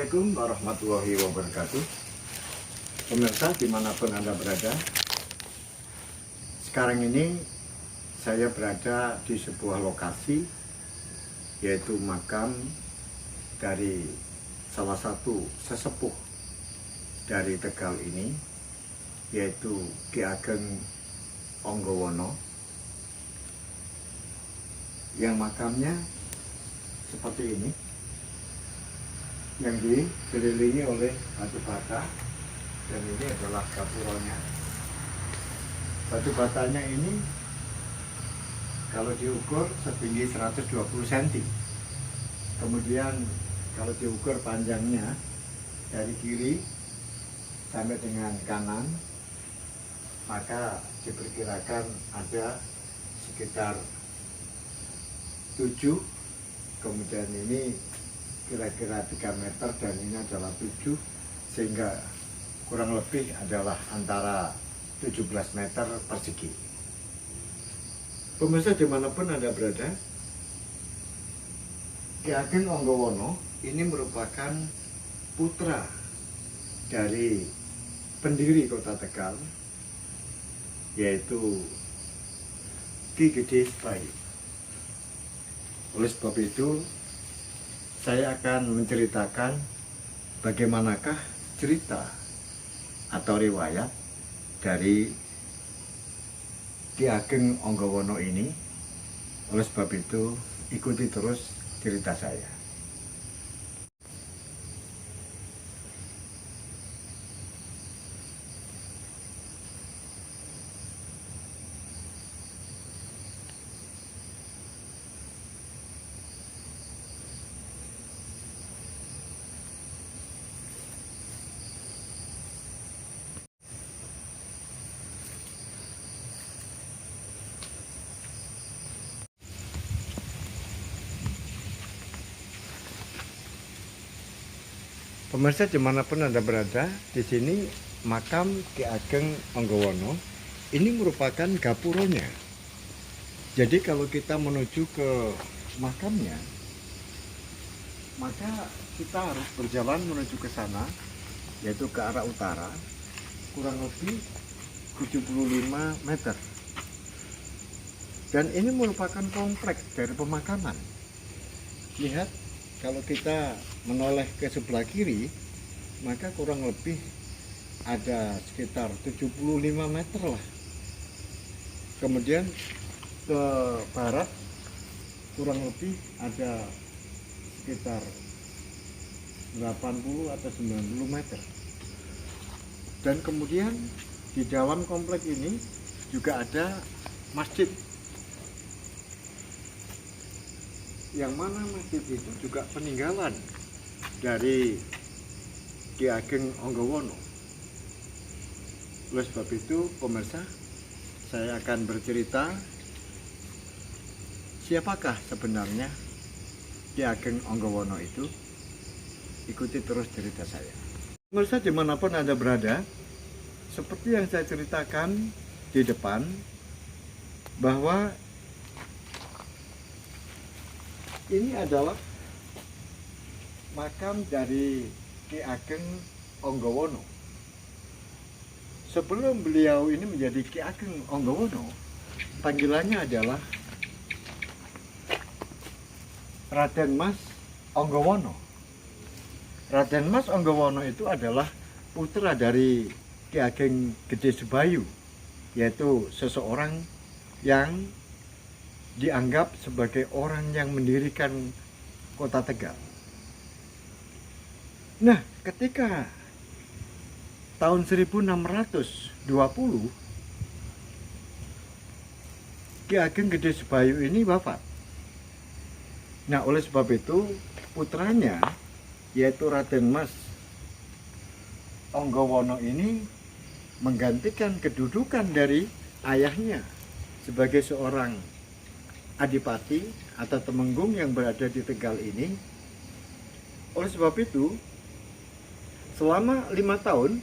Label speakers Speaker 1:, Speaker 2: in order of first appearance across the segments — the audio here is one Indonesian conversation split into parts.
Speaker 1: Assalamualaikum warahmatullahi wabarakatuh. Pemirsa dimanapun Anda berada, sekarang ini saya berada di sebuah lokasi, yaitu makam dari salah satu sesepuh dari Tegal ini, yaitu Ki Ageng Onggowono, yang makamnya seperti ini, yang dikelilingi oleh batu bata, dan ini adalah gapuronya. Batu batanya ini kalau diukur setinggi 120 cm, kemudian kalau diukur panjangnya dari kiri sampai dengan kanan, maka diperkirakan ada sekitar 7, kemudian ini kira-kira 3 meter, dan ini adalah 7, sehingga kurang lebih adalah antara 17 meter persegi. Pemirsa dimanapun Anda berada, Ki Ageng Onggowono ini merupakan putra dari pendiri kota Tegal, yaitu Ki Gede Sebayu. Oleh sebab itu, saya akan menceritakan bagaimanakah cerita atau riwayat dari Ki Ageng Onggowono ini. Oleh sebab itu, ikuti terus cerita saya. Pemirsa dimanapun Anda berada, di sini makam Ki Ageng Onggowono ini merupakan gapuronya. Jadi kalau kita menuju ke makamnya, maka kita harus berjalan menuju ke sana, yaitu ke arah utara, kurang lebih 75 meter. Dan ini merupakan kompleks dari pemakaman. Lihat, kalau kita menoleh ke sebelah kiri, maka kurang lebih ada sekitar 75 meter lah. Kemudian ke barat kurang lebih ada sekitar 80 atau 90 meter. Dan kemudian di dalam kompleks ini juga ada masjid, yang mana masjid itu juga peninggalan dari Ki Ageng Onggowono. Oleh sebab itu, pemirsa, saya akan bercerita siapakah sebenarnya Ki Ageng Onggowono itu. Ikuti terus cerita saya. Pemirsa dimanapun Anda berada, seperti yang saya ceritakan di depan, bahwa ini adalah makam dari Ki Ageng Onggowono. Sebelum beliau ini menjadi Ki Ageng Onggowono, panggilannya adalah Raden Mas Onggowono. Raden Mas Onggowono itu adalah putra dari Ki Ageng Gede Sebayu, yaitu seseorang yang dianggap sebagai orang yang mendirikan kota Tegal. Nah, ketika tahun 1620, Ki Ageng Gede Sebayu ini wafat. Nah, oleh sebab itu, putranya, yaitu Raden Mas Onggowono ini menggantikan kedudukan dari ayahnya sebagai seorang adipati atau temenggung yang berada di Tegal ini. Oleh sebab itu, selama 5 tahun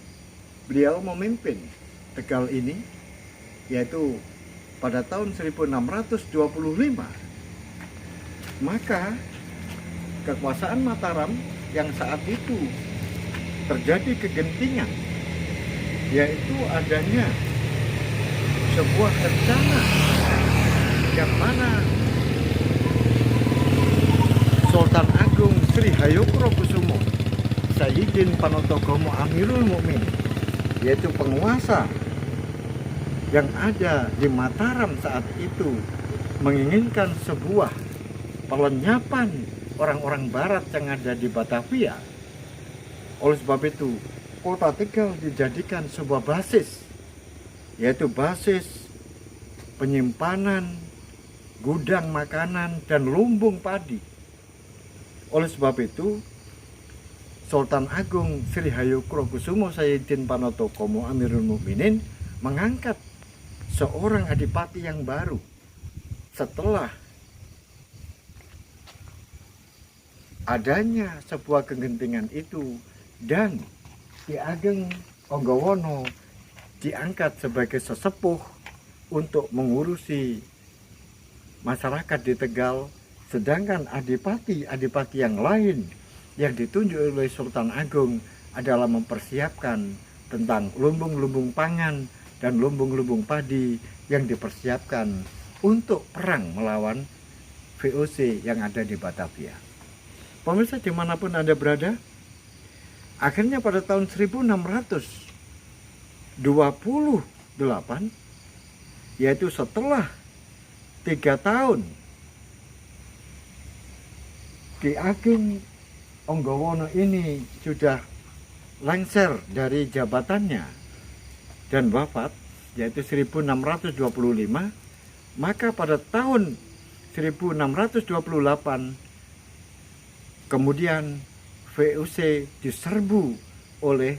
Speaker 1: beliau memimpin Tegal ini, yaitu pada tahun 1625. Maka kekuasaan Mataram yang saat itu terjadi kegentingan, yaitu adanya sebuah rencana yang mana Sultan Agung Sri Hayokrokusumo Sayyidin Panotogomo Amirul Mukminin, yaitu penguasa yang ada di Mataram saat itu, menginginkan sebuah pelenyapan orang-orang barat yang ada di Batavia. Oleh sebab itu, kota Tegal dijadikan sebuah basis, yaitu basis penyimpanan gudang makanan dan lumbung padi. Oleh sebab itu, Sultan Agung Sri Hayokrokusumo Sayyidin Panotogomo Amirul Mukminin mengangkat seorang adipati yang baru setelah adanya sebuah kegentingan itu, dan Ki Ageng Onggowono diangkat sebagai sesepuh untuk mengurusi masyarakat di Tegal, sedangkan adipati yang lain yang ditunjuk oleh Sultan Agung adalah mempersiapkan tentang lumbung-lumbung pangan dan lumbung-lumbung padi yang dipersiapkan untuk perang melawan VOC yang ada di Batavia. Pemirsa dimanapun Anda berada, akhirnya pada tahun 1628, yaitu setelah 3 tahun Ki Ageng Onggowono ini sudah lengser dari jabatannya dan wafat, yaitu 1625, maka pada tahun 1628 kemudian VOC diserbu oleh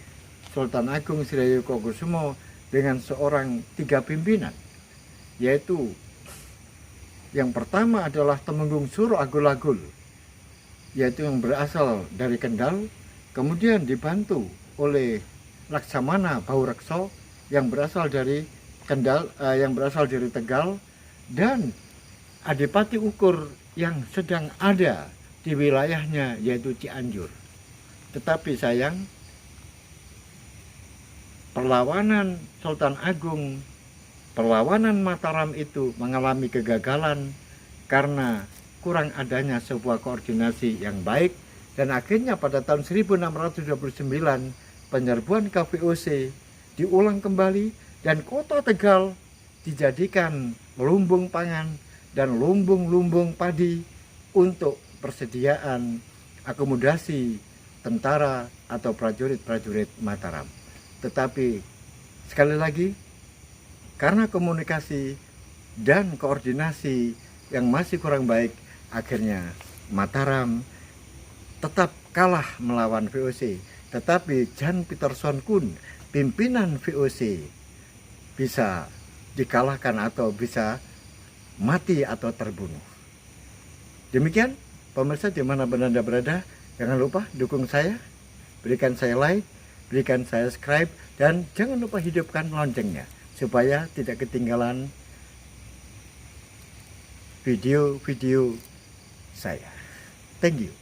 Speaker 1: Sultan Agung Sri Hayokrokusumo dengan 3 pimpinan, yaitu yang pertama adalah Temenggung Suro Agul-Agul, yaitu yang berasal dari Kendal, kemudian dibantu oleh Laksamana Baurekso yang berasal dari Kendal, yang berasal dari Tegal, dan Adipati Ukur yang sedang ada di wilayahnya, yaitu Cianjur. Tetapi sayang, perlawanan Sultan Agung, perlawanan Mataram itu mengalami kegagalan karena kurang adanya sebuah koordinasi yang baik, dan akhirnya pada tahun 1629 penyerbuan ke VOC diulang kembali dan kota Tegal dijadikan lumbung pangan dan lumbung-lumbung padi untuk persediaan akomodasi tentara atau prajurit-prajurit Mataram. Tetapi sekali lagi, karena komunikasi dan koordinasi yang masih kurang baik, akhirnya Mataram tetap kalah melawan VOC. Tetapi Jan Pieterszoon Koen, pimpinan VOC, bisa dikalahkan atau bisa mati atau terbunuh. Demikian pemirsa dimanapun Anda berada, jangan lupa dukung saya, berikan saya like, berikan saya subscribe, dan jangan lupa hidupkan loncengnya supaya tidak ketinggalan video-video saya. Thank you.